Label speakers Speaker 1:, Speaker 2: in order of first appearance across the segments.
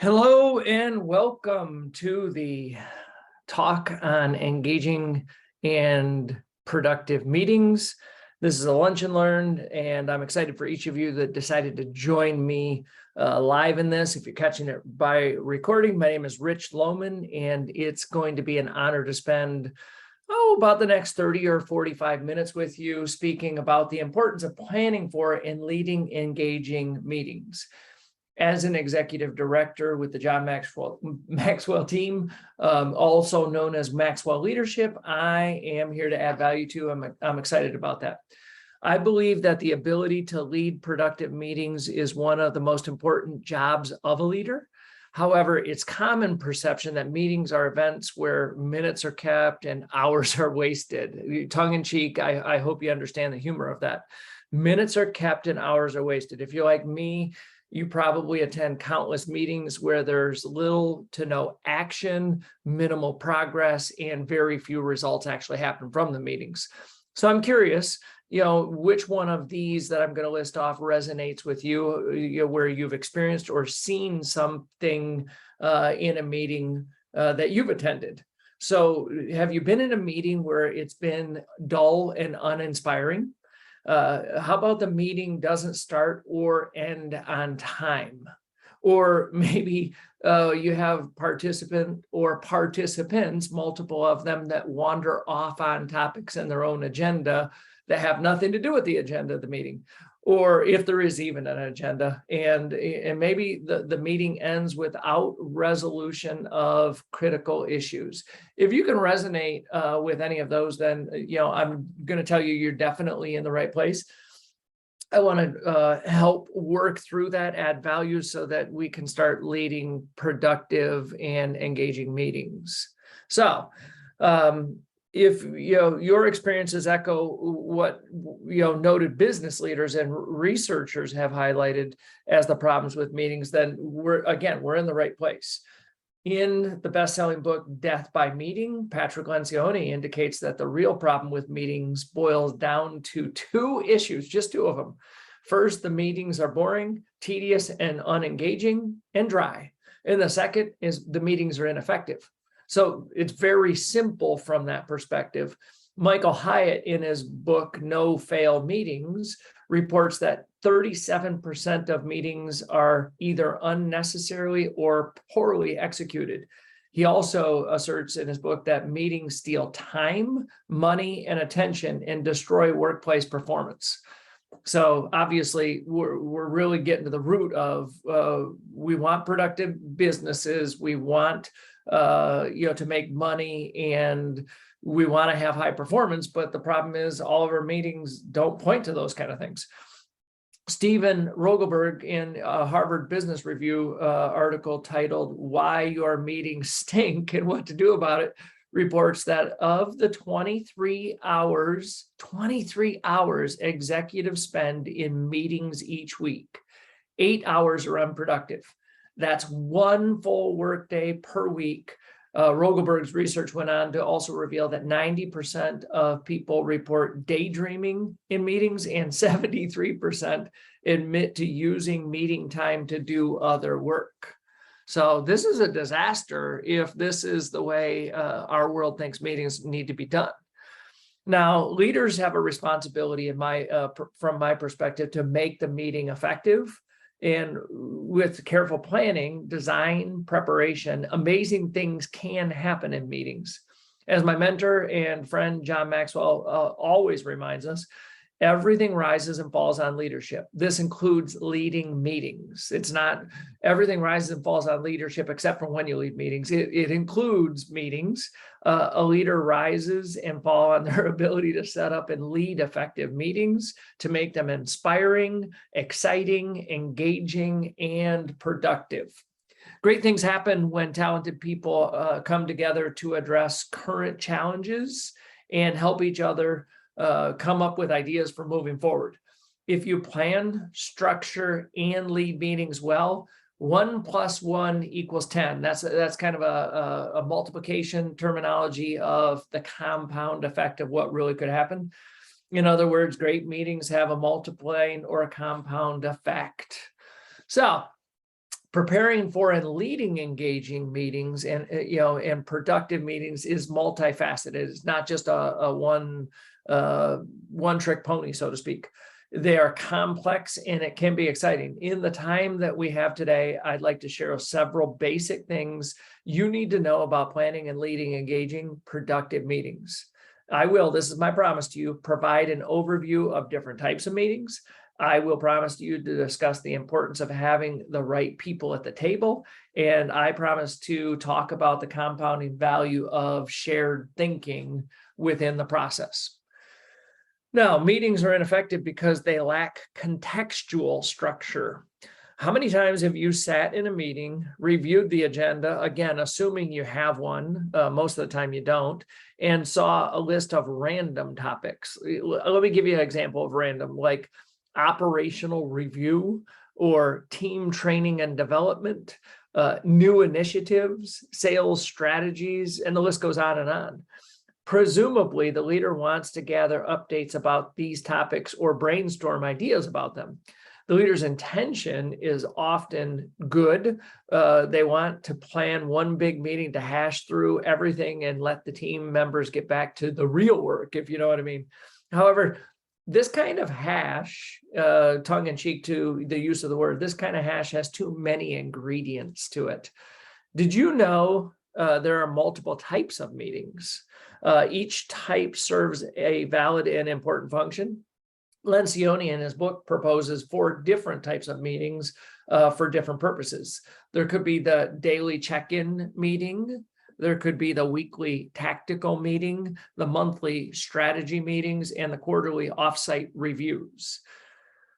Speaker 1: Hello and welcome to the talk on engaging and productive meetings. This is a lunch and learn, and I'm excited for each of you that decided to join me live in this. If you're catching it by recording, my name is Rich Lohman, and it's going to be an honor to spend about the next 30 or 45 minutes with you speaking about the importance of planning for and leading engaging meetings. As an executive director with the John Maxwell team, also known as Maxwell Leadership, I am here to add value to. I'm excited about that. I believe that the ability to lead productive meetings is one of the most important jobs of a leader. However, it's common perception that meetings are events where minutes are kept and hours are wasted. Tongue in cheek, I hope you understand the humor of that. Minutes are kept and hours are wasted. If you're like me, you probably attend countless meetings where there's little to no action, minimal progress, and very few results actually happen from the meetings. So I'm curious, which one of these that I'm going to list off resonates with you, where you've experienced or seen something in a meeting that you've attended. So have you been in a meeting where it's been dull and uninspiring? How about the meeting doesn't start or end on time? Or maybe you have participants, multiple of them, that wander off on topics in their own agenda that have nothing to do with the agenda of the meeting, or if there is even an agenda, and maybe the meeting ends without resolution of critical issues. If you can resonate with any of those, then I'm going to tell you you're definitely in the right place. I want to help work through that, add value so that we can start leading productive and engaging meetings. So if your experiences echo what noted business leaders and researchers have highlighted as the problems with meetings, then we're in the right place. In the best-selling book Death by Meeting, Patrick Lencioni indicates that the real problem with meetings boils down to two issues, just two of them. First, the meetings are boring, tedious, and unengaging, and dry. And the second is the meetings are ineffective. So it's very simple from that perspective. Michael Hyatt, in his book No Fail Meetings, reports that 37% of meetings are either unnecessarily or poorly executed. He also asserts in his book that meetings steal time, money, and attention and destroy workplace performance. So obviously, we're really getting to the root of we want productive businesses. We want to make money, and we want to have high performance, but the problem is all of our meetings don't point to those kind of things. Stephen Rogelberg, in a Harvard Business Review article titled "Why Your Meetings Stink and What to Do About It," reports that of the 23 hours executives spend in meetings each week, 8 hours are unproductive. That's one full workday per week. Rogelberg's research went on to also reveal that 90% of people report daydreaming in meetings, and 73% admit to using meeting time to do other work. So this is a disaster if this is the way our world thinks meetings need to be done. Now, leaders have a responsibility, from my perspective, to make the meeting effective. And with careful planning, design, preparation, amazing things can happen in meetings. As my mentor and friend John Maxwell always reminds us, everything rises and falls on leadership. This includes leading meetings. It's not everything rises and falls on leadership except for when you lead meetings. It includes meetings. A leader rises and falls on their ability to set up and lead effective meetings, to make them inspiring, exciting, engaging, and productive. Great things happen when talented people come together to address current challenges and help each other come up with ideas for moving forward. If you plan, structure, and lead meetings well, 1 + 1 = 10. That's kind of a multiplication terminology of the compound effect of what really could happen. In other words, great meetings have a multiplying or a compound effect. So Preparing for and leading engaging meetings and productive meetings is multifaceted. It's not just a one trick pony, so to speak. They are complex and it can be exciting. In the time that we have today, I'd like to share several basic things you need to know about planning and leading engaging productive meetings. I will, this is my promise to you, provide an overview of different types of meetings. I will promise you to discuss the importance of having the right people at the table. And I promise to talk about the compounding value of shared thinking within the process. Now, meetings are ineffective because they lack contextual structure. How many times have you sat in a meeting, reviewed the agenda, again, assuming you have one, most of the time you don't, and saw a list of random topics? Let me give you an example of random, like operational review or team training and development, new initiatives, sales strategies, and the list goes on and on. Presumably, the leader wants to gather updates about these topics or brainstorm ideas about them. The leader's intention is often good. They want to plan one big meeting to hash through everything and let the team members get back to the real work, if you know what I mean. However, this kind of hash, tongue in cheek to the use of the word, this kind of hash has too many ingredients to it. Did you know there are multiple types of meetings? Each type serves a valid and important function. Lencioni in his book proposes 4 different types of meetings for different purposes. There could be the daily check-in meeting. There could be the weekly tactical meeting, the monthly strategy meetings, and the quarterly offsite reviews.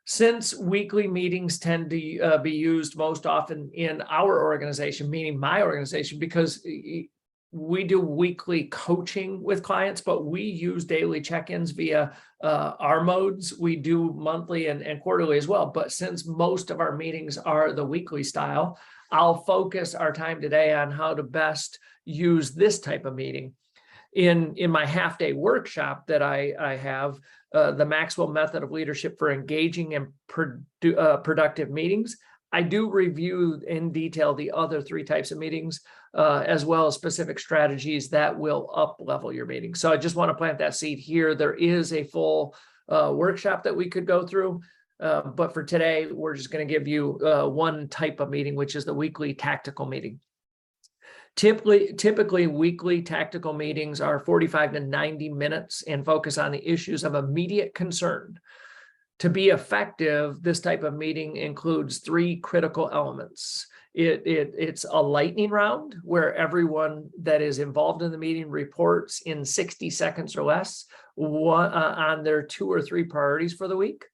Speaker 1: Since weekly meetings tend to be used most often in our organization, meaning my organization, because we do weekly coaching with clients, but we use daily check-ins via our modes. We do monthly and quarterly as well. But since most of our meetings are the weekly style, I'll focus our time today on how to best use this type of meeting. In my half-day workshop that I have, the Maxwell method of leadership for engaging and productive meetings, I do review in detail the other 3 types of meetings, as well as specific strategies that will up-level your meeting. So I just want to plant that seed here. There is a full workshop that we could go through, but for today, we're just going to give you one type of meeting, which is the weekly tactical meeting. Typically, weekly tactical meetings are 45 to 90 minutes and focus on the issues of immediate concern. To be effective, this type of meeting includes 3 critical elements. It's a lightning round where everyone that is involved in the meeting reports in 60 seconds or less on their 2 or 3 priorities for the week.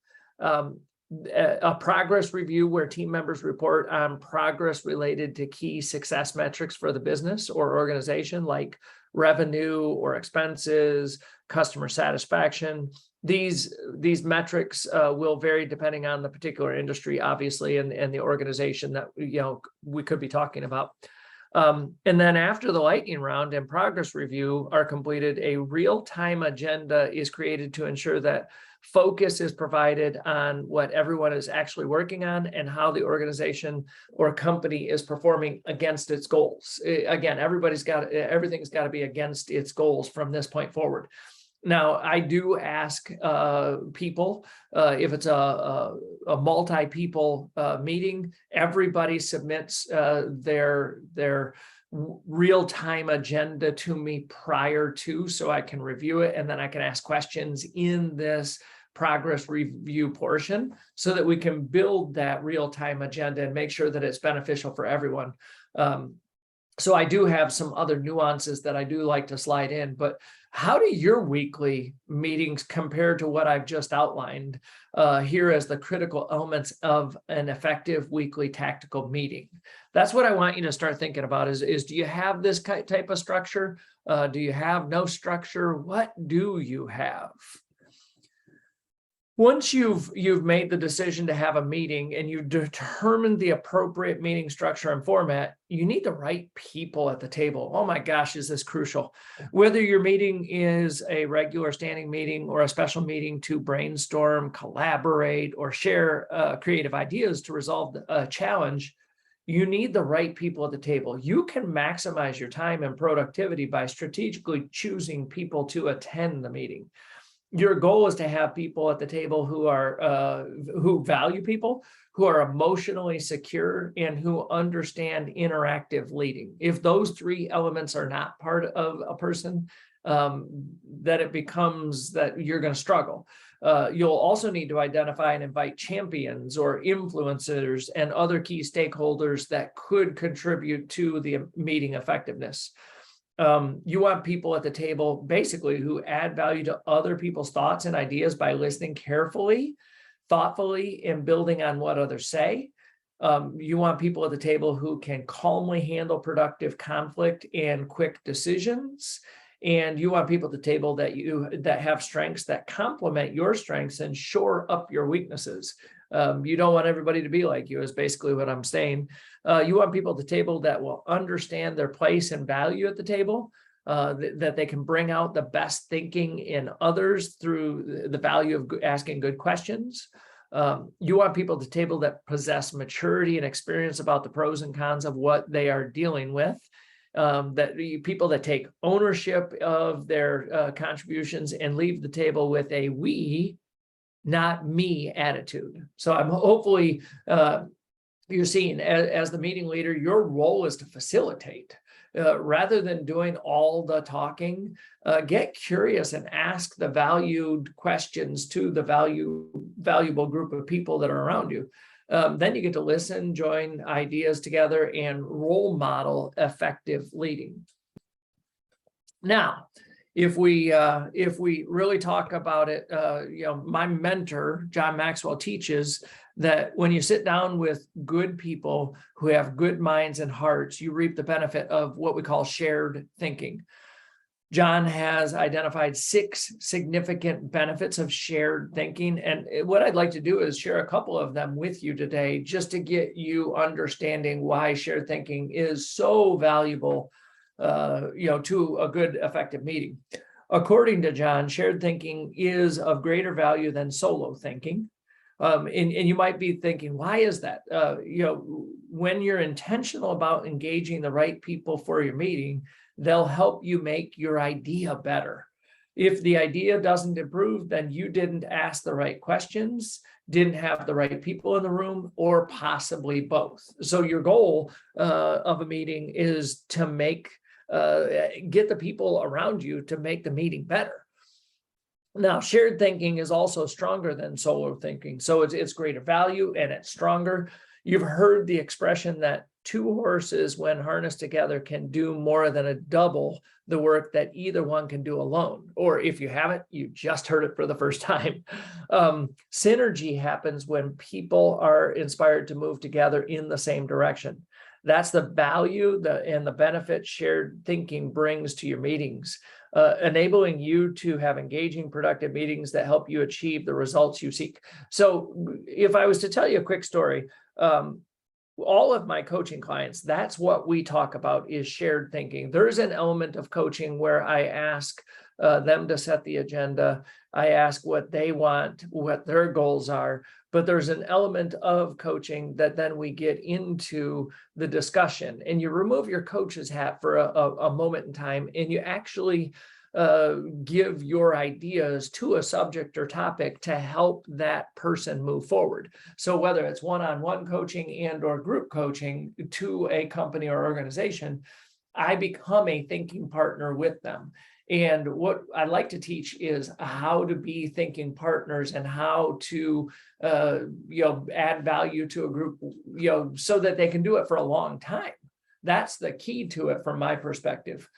Speaker 1: A progress review where team members report on progress related to key success metrics for the business or organization, like revenue or expenses, customer satisfaction. These metrics will vary depending on the particular industry, obviously, and the organization that we could be talking about. And then after the lightning round and progress review are completed, a real-time agenda is created to ensure that focus is provided on what everyone is actually working on and how the organization or company is performing against its goals. Again, everything's got to be against its goals from this point forward. Now, I do ask people, if it's a multi-people meeting, everybody submits their real-time agenda to me prior to, so I can review it, and then I can ask questions in this progress review portion so that we can build that real-time agenda and make sure that it's beneficial for everyone. So I do have some other nuances that I do like to slide in, but how do your weekly meetings compare to what I've just outlined here as the critical elements of an effective weekly tactical meeting? That's what I want you to start thinking about is do you have this type of structure? Do you have no structure? What do you have? Once you've made the decision to have a meeting and you've determined the appropriate meeting structure and format, you need the right people at the table. Oh my gosh, is this crucial? Whether your meeting is a regular standing meeting or a special meeting to brainstorm, collaborate, or share creative ideas to resolve a challenge, You need the right people at the table. You can maximize your time and productivity by strategically choosing people to attend the meeting. Your goal is to have people at the table who value people, who are emotionally secure, and who understand interactive leading. If those three elements are not part of a person, that it becomes that you're going to struggle. You'll also need to identify and invite champions or influencers and other key stakeholders that could contribute to the meeting effectiveness. You want people at the table basically who add value to other people's thoughts and ideas by listening carefully, thoughtfully, and building on what others say. You want people at the table who can calmly handle productive conflict and quick decisions. And you want people at the table that have strengths that complement your strengths and shore up your weaknesses. You don't want everybody to be like you, is basically what I'm saying. You want people at the table that will understand their place and value at the table, that they can bring out the best thinking in others through the value of asking good questions. You want people at the table that possess maturity and experience about the pros and cons of what they are dealing with. People that take ownership of their contributions and leave the table with a we, not me attitude. So I'm hopefully you're seeing as the meeting leader, your role is to facilitate. Rather than doing all the talking, get curious and ask the valued questions to the valuable group of people that are around you. Then you get to listen, join ideas together, and role model effective leading. Now, if we really talk about it, my mentor, John Maxwell, teaches that when you sit down with good people who have good minds and hearts, you reap the benefit of what we call shared thinking. John has identified 6 significant benefits of shared thinking. And what I'd like to do is share a couple of them with you today, just to get you understanding why shared thinking is so valuable, to a good, effective meeting. According to John, shared thinking is of greater value than solo thinking. And you might be thinking, why is that? When you're intentional about engaging the right people for your meeting, they'll help you make your idea better. If the idea doesn't improve, then you didn't ask the right questions, didn't have the right people in the room, or possibly both. So your goal of a meeting is to get the people around you to make the meeting better. Now, shared thinking is also stronger than solo thinking. So it's greater value and it's stronger. You've heard the expression that 2 horses, when harnessed together, can do more than a double the work that either one can do alone. Or if you haven't, you just heard it for the first time. Synergy happens when people are inspired to move together in the same direction. That's the value and the benefit shared thinking brings to your meetings, enabling you to have engaging, productive meetings that help you achieve the results you seek. So if I was to tell you a quick story, all of my coaching clients, that's what we talk about, is shared thinking. There's an element of coaching where I ask them to set the agenda. I ask what they want, what their goals are, but there's an element of coaching that then we get into the discussion, and you remove your coach's hat for a moment in time, and you actually give your ideas to a subject or topic to help that person move forward. So whether it's one-on-one coaching and or group coaching to a company or organization, I become a thinking partner with them. And what I like to teach is how to be thinking partners and how to, add value to a group, so that they can do it for a long time. That's the key to it from my perspective.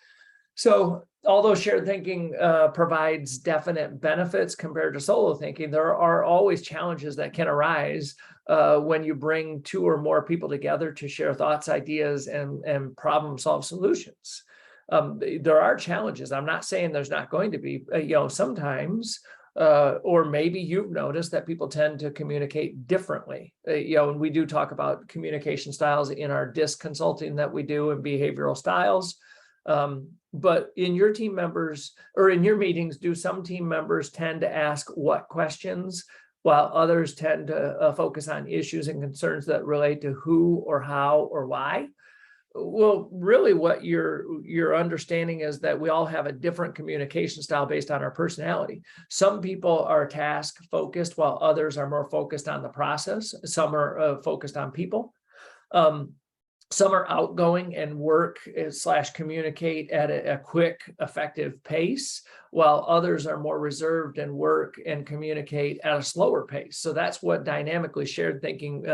Speaker 1: So although shared thinking provides definite benefits compared to solo thinking, there are always challenges that can arise when you bring 2 or more people together to share thoughts, ideas, and problem solve solutions. There are challenges. I'm not saying there's not going to be, sometimes, or maybe you've noticed that people tend to communicate differently. And we do talk about communication styles in our DISC consulting that we do, and behavioral styles. But in your team members or in your meetings, do some team members tend to ask what questions while others tend to focus on issues and concerns that relate to who or how or why. Well, really what you're understanding is that we all have a different communication style based on our personality. Some people are task focused while others are more focused on the process. Some are focused on people. Some are outgoing and work / communicate at a quick, effective pace, while others are more reserved and work and communicate at a slower pace. So that's what dynamically shared thinking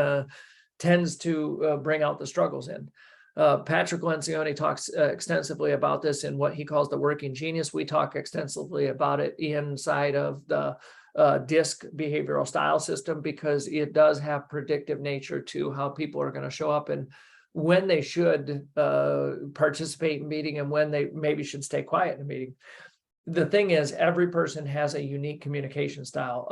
Speaker 1: tends to bring out the struggles in. Patrick Lencioni talks extensively about this in what he calls the working genius. We talk extensively about it inside of the DISC behavioral style system, because it does have predictive nature to how people are going to show up and when they should participate in a meeting and when they maybe should stay quiet in a meeting. The thing is, every person has a unique communication style,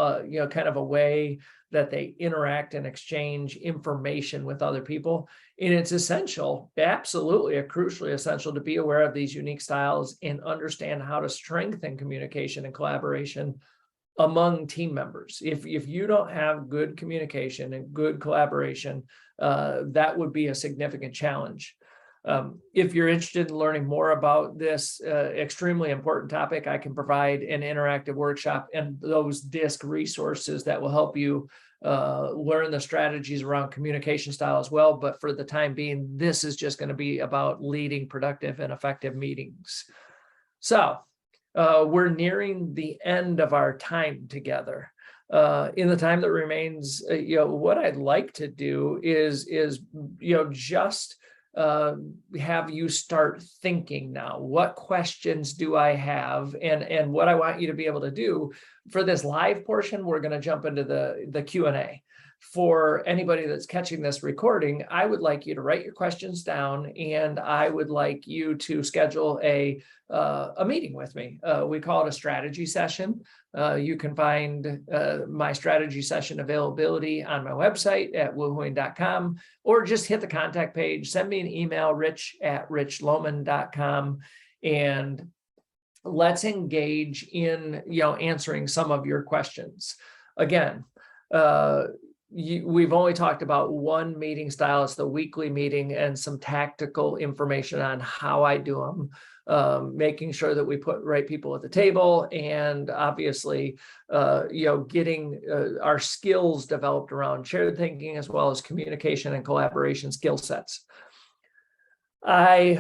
Speaker 1: kind of a way that they interact and exchange information with other people. And it's essential, absolutely crucially essential, to be aware of these unique styles and understand how to strengthen communication and collaboration among team members. If you don't have good communication and good collaboration, that would be a significant challenge. If you're interested in learning more about this extremely important topic, I can provide an interactive workshop and those DISC resources that will help you learn the strategies around communication style as well. But for the time being, this is just going to be about leading productive and effective meetings. So we're nearing the end of our time together. In the time that remains, what I'd like to do is just have you start thinking now. What questions do I have? And what I want you to be able to do for this live portion, we're going to jump into the Q&A. For anybody that's catching this recording, I would like you to write your questions down, and I would like you to schedule a meeting with me. We call it a strategy session. You can find my strategy session availability on my website at woohooing.com, or just hit the contact page, send me an email, rich@richlohman.com, and let's engage in answering some of your questions. Again, we've only talked about one meeting style. It's the weekly meeting, and some tactical information on how I do them, making sure that we put right people at the table, and obviously, getting our skills developed around shared thinking, as well as communication and collaboration skill sets. I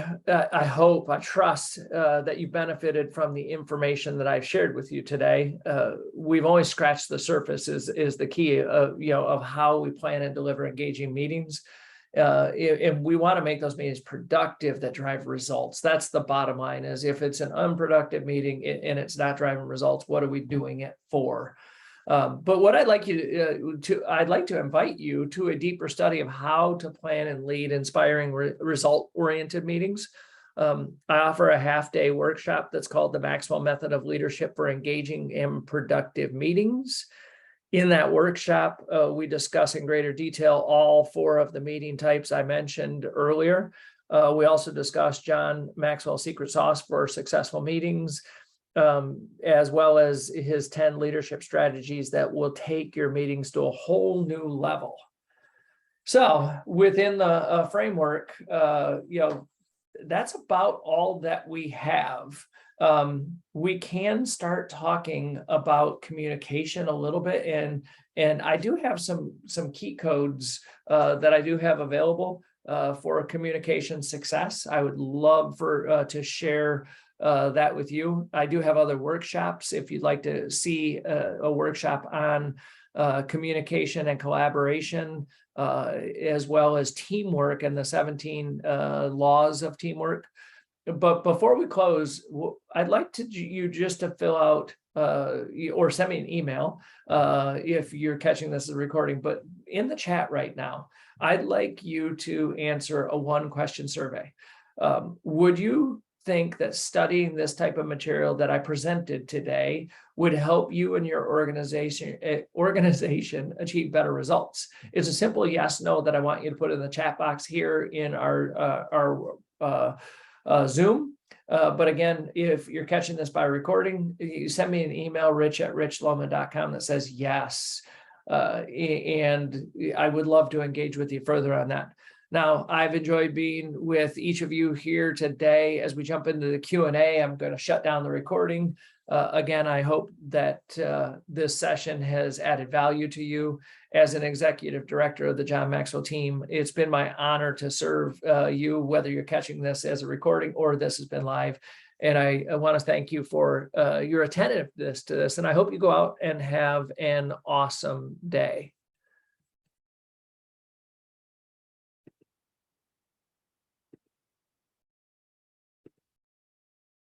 Speaker 1: hope, I trust that you benefited from the information that I've shared with you today. We've only scratched the surface is the key of how we plan and deliver engaging meetings. And we want to make those meetings productive that drive results. That's the bottom line. Is if it's an unproductive meeting and it's not driving results, what are we doing it for? But what I'd like you I'd like to invite you to a deeper study of how to plan and lead inspiring result-oriented meetings. I offer a half-day workshop that's called the Maxwell Method of Leadership for Engaging and Productive Meetings. In that workshop, we discuss in greater detail all 4 of the meeting types I mentioned earlier. We also discuss John Maxwell's secret sauce for successful meetings, as well as his 10 leadership strategies that will take your meetings to a whole new level. So within the framework, that's about all that we have. We can start talking about communication a little bit, and I do have some key codes that I do have available for communication success. I would love to share that with you. I do have other workshops. If you'd like to see a workshop on communication and collaboration, as well as teamwork and the 17 laws of teamwork. But before we close, I'd like you just to fill out or send me an email if you're catching this as a recording. But in the chat right now, I'd like you to answer a 1-question survey. Would you think that studying this type of material that I presented today would help you and your organization achieve better results? It's a simple yes, no that I want you to put in the chat box here in our Zoom. But again, if you're catching this by recording, you send me an email, rich@richlohman.com, that says yes. And I would love to engage with you further on that. Now, I've enjoyed being with each of you here today. As we jump into the Q&A, I'm going to shut down the recording. Again, I hope that this session has added value to you. As an executive director of the John Maxwell team, it's been my honor to serve you, whether you're catching this as a recording or this has been live. And I want to thank you for your attentiveness to this. And I hope you go out and have an awesome day.